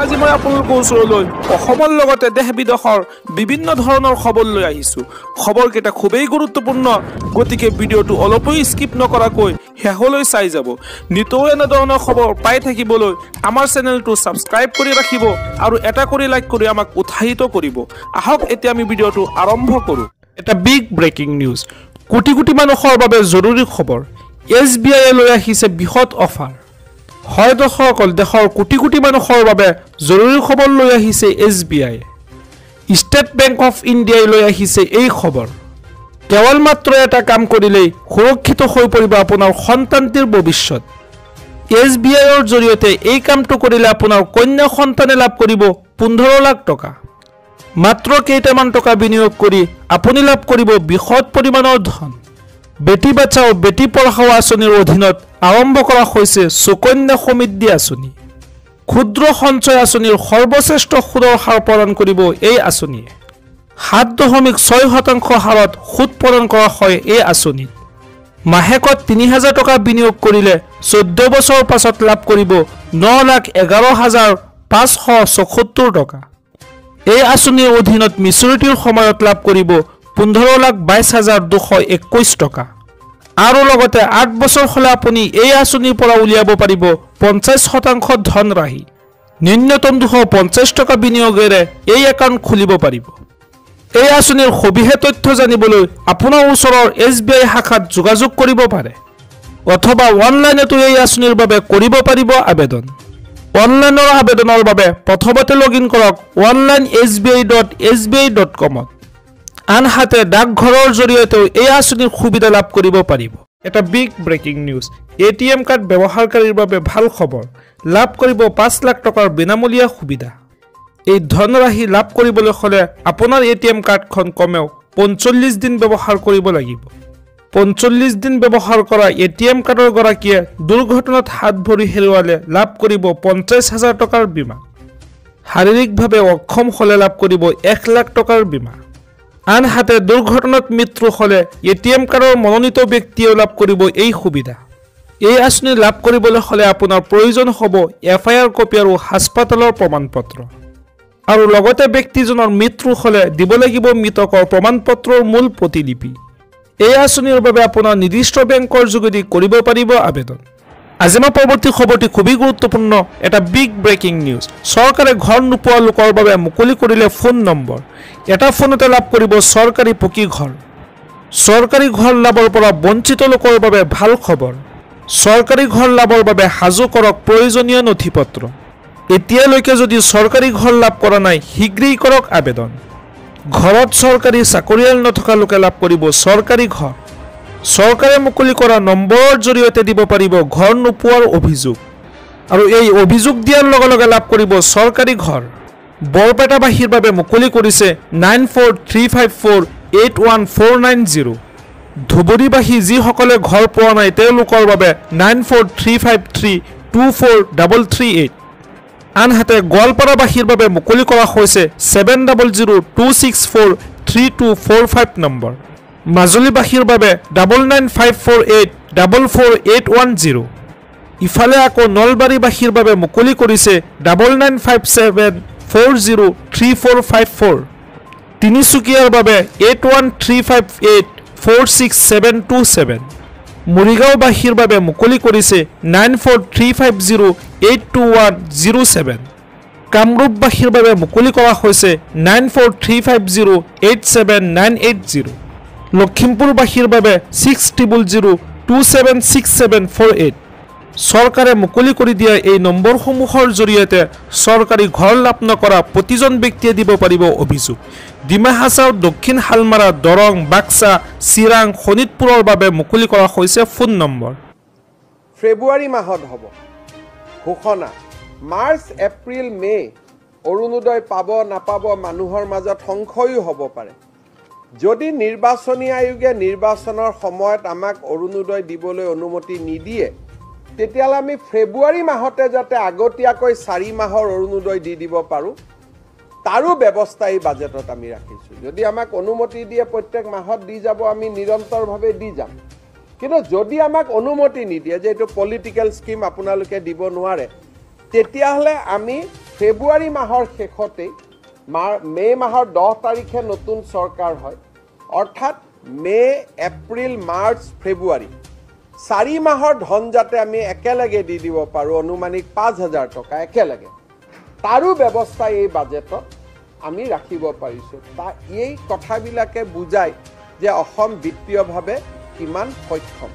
আজি মই আপোনালোকৰ ওচৰলৈ অসমৰ লগতে দেশ বিদেশৰ বিভিন্ন ধৰণৰ খবৰ লৈ আহিছোঁ। খবৰকেইটা খুবেই গুৰুত্বপূৰ্ণ, গতিকে ভিডিঅ'টো অলপো স্কিপ নকৰাকৈ শেষলৈ চাই যাব। নিতৌ এনেধৰণৰ খবৰ পাই থাকিবলৈ আমাৰ চেনেলটো ছাবস্ক্ৰাইব কৰি ৰাখিব আৰু এটা কৰি লাইক কৰি আমাক উৎসাহিত কৰিব। আহক এতিয়া আমি ভিডিঅ'টো আৰম্ভ কৰোঁ। এটা big breaking news, crore crore মানুহৰ বাবে জৰুৰী খবৰ। SBI লৈ আহিছে বৃহৎ অফাৰ। হয় দৰ্শকসকল, দেশৰ কোটি কোটি মানুহৰ বাবে জৰুৰী খবৰ লৈ আহিছে SBI। ষ্টেট বেংক অফ ইণ্ডিয়াই লৈ আহিছে এই খবৰ। কেৱল মাত্ৰ এটা কাম কৰিলেই সুৰক্ষিত হৈ পৰিব আপোনাৰ সন্তানটিৰ ভৱিষ্যত। SBIৰ জৰিয়তে এই কামটো কৰিলে আপোনাৰ কন্যা সন্তানে লাভ কৰিব 15 লাখ টকা। মাত্ৰ কেইটামান টকা বিনিয়োগ কৰি আপুনি লাভ কৰিব বৃহৎ পৰিমাণৰ ধন। বেটি বাচাও বেটি পঢ়াও আঁচনিৰ অধীনত আৰম্ভ কৰা হৈছে সুকন্যা সমৃদ্ধি আঁচনি। ক্ষুদ্ৰ সঞ্চয় আঁচনিৰ সৰ্বশ্ৰেষ্ঠ সুদৰ হাৰ প্ৰদান কৰিব এই আঁচনিয়ে। 7.6% হাৰত সুদ প্ৰদান কৰা হয় এই আঁচনিত। মাহেকত 3000 টকা বিনিয়োগ কৰিলে 14 বছৰৰ পাছত লাভ কৰিব 9,11,574 টকা। এই আঁচনিৰ অধীনত মিচুৰিটিৰ সময়ত লাভ কৰিব 15,22,221 টকা। আৰু লগতে 8 বছৰ হ'লে আপুনি এই আঁচনিৰ পৰা উলিয়াব পাৰিব 50% ধনৰাশি। ন্যূনতম 250 টকা বিনিয়োগেৰে এই একাউণ্ট খুলিব পাৰিব। এই আঁচনিৰ সবিশেষ তথ্য জানিবলৈ আপোনাৰ ওচৰৰ SBI শাখাত যোগাযোগ কৰিব পাৰে, অথবা অনলাইনতো এই আঁচনিৰ বাবে কৰিব পাৰিব আবেদন। অনলাইনৰ আবেদনৰ বাবে প্ৰথমতে লগইন কৰক online.sbi.com-ত। আনহাতে ডাকঘৰৰ জৰিয়তেও এই আঁচনিৰ সুবিধা লাভ কৰিব পাৰিব। এটা big breaking news, ATM card ব্যৱহাৰকাৰীৰ বাবে ভাল খবৰ। লাভ কৰিব 5 লাখ টকাৰ বিনামূলীয়া সুবিধা। এই ধনৰাশি লাভ কৰিবলৈ হ'লে আপোনাৰ ATM কাৰ্ডখন কমেও 45 দিন ব্যৱহাৰ কৰিব লাগিব। 45 দিন ব্যৱহাৰ কৰা ATM কাৰ্ডৰ গৰাকীয়ে দুৰ্ঘটনাত হাত ভৰি হেৰুৱালে লাভ কৰিব 50,000 টকাৰ বীমা। শাৰীৰিকভাৱে অক্ষম হ'লে লাভ কৰিব 1 লাখ টকাৰ বীমা। আনহাতে দুৰ্ঘটনাত মৃত্যু হ'লে ATM কাৰ্ডৰ মনোনীত ব্যক্তিয়েও লাভ কৰিব এই সুবিধা। এই আঁচনি লাভ কৰিবলৈ হ'লে আপোনাৰ প্ৰয়োজন হ'ব FIR কপি আৰু হাস্পতালৰ প্ৰমাণপত্ৰ, আৰু লগতে ব্যক্তিজনৰ মৃত্যু হ'লে দিব লাগিব মৃতকৰ প্ৰমাণপত্ৰৰ মূল প্ৰতিলিপি। এই আঁচনিৰ বাবে আপোনাৰ নিৰ্দিষ্ট বেংকৰ যোগেদি কৰিব পাৰিব আবেদন। আজি মই পৰৱৰ্তী খবৰটি খুবেই গুৰুত্বপূৰ্ণ, এটা বিগ ব্ৰেকিং নিউজ। চৰকাৰে ঘৰ নোপোৱা লোকৰ বাবে মুকলি কৰিলে ফোন নম্বৰ। এটা ফোনতে লাভ কৰিব চৰকাৰী পকী ঘৰ। চৰকাৰী ঘৰ লাভৰ পৰা বঞ্চিত লোকৰ বাবে ভাল খবৰ। চৰকাৰী ঘৰ লাভৰ বাবে সাজু কৰক প্ৰয়োজনীয় নথিপত্ৰ। এতিয়ালৈকে যদি চৰকাৰী ঘৰ লাভ কৰা নাই, শীঘ্ৰেই কৰক আবেদন। ঘৰত চৰকাৰী চাকৰিয়াল নথকা লোকে লাভ কৰিব চৰকাৰী ঘৰ। চৰকাৰে মুকলি কৰা নম্বৰৰ জৰিয়তে দিব পাৰিব ঘৰ নোপোৱাৰ অভিযোগ, আৰু এই অভিযোগ দিয়াৰ লগে লগে লাভ কৰিব চৰকাৰী ঘৰ। বৰপেটাবাসীৰ বাবে মুকলি কৰিছে 9435481490। ধুবুৰীবাসী যিসকলে ঘৰ পোৱা নাই তেওঁলোকৰ বাবে 9435324338। আনহাতে গোৱালপাৰাবাসীৰ বাবে মুকলি কৰা হৈছে 7002643245 নম্বৰ। মাজুলীবাসীৰ বাবে 9954844810। ইফালে আকৌ নলবাৰীবাসীৰ বাবে মুকলি কৰিছে 9957403454। তিনিচুকীয়াৰ বাবে 8135846727। মৰিগাঁওবাসীৰ বাবে মুকলি কৰিছে 9435082107। কামৰূপবাসীৰ বাবে মুকলি কৰা হৈছে 9435087980। লখিমপুৰবাসীৰ বাবে 6000276748। চৰকাৰে মুকলি কৰি দিয়া এই নম্বৰসমূহৰ জৰিয়তে চৰকাৰী ঘৰ লাভ নকৰা প্ৰতিজন ব্যক্তিয়ে দিব পাৰিব অভিযোগ। ডিমা হাছাও, দক্ষিণ হালমাৰা, দৰং, বাক্সা, চিৰাং, শোণিতপুৰৰ বাবে মুকলি কৰা হৈছে ফোন নম্বৰ। ফেব্ৰুৱাৰী মাহত হ'ব ঘোষণা। মাৰ্চ, এপ্ৰিল, মে অৰুণোদয় পাব নাপাব মানুহৰ মাজত সংশয়ো হ'ব পাৰে। যদি নিৰ্বাচনী আয়োগে নিৰ্বাচনৰ সময়ত আমাক অৰুণোদয় দিবলৈ অনুমতি নিদিয়ে, তেতিয়াহ'লে আমি ফেব্ৰুৱাৰী মাহতে যাতে আগতীয়াকৈ 4 মাহৰ অৰুণোদয় দি দিব পাৰোঁ, তাৰো ব্যৱস্থা এই বাজেটত আমি ৰাখিছোঁ। যদি আমাক অনুমতি দিয়ে প্ৰত্যেক মাহত দি যাব, আমি নিৰন্তৰভাৱে দি যাম। কিন্তু যদি আমাক অনুমতি নিদিয়ে যে এইটো পলিটিকেল স্কিম আপোনালোকে দিব নোৱাৰে, তেতিয়াহ'লে আমি ফেব্ৰুৱাৰী মাহৰ শেষতেই মে' মাহৰ 10 তাৰিখে নতুন চৰকাৰ হয়, অৰ্থাৎ মে', এপ্ৰিল, মাৰ্চ, ফেব্ৰুৱাৰী 4 মাহৰ ধন যাতে আমি একেলগে দি দিব পাৰোঁ, অনুমানিক 5,000 টকা একেলগে, তাৰো ব্যৱস্থা এই বাজেটত আমি ৰাখিব পাৰিছোঁ। এই কথাবিলাকে বুজায় যে অসম বিত্তীয়ভাৱে কিমান সক্ষম।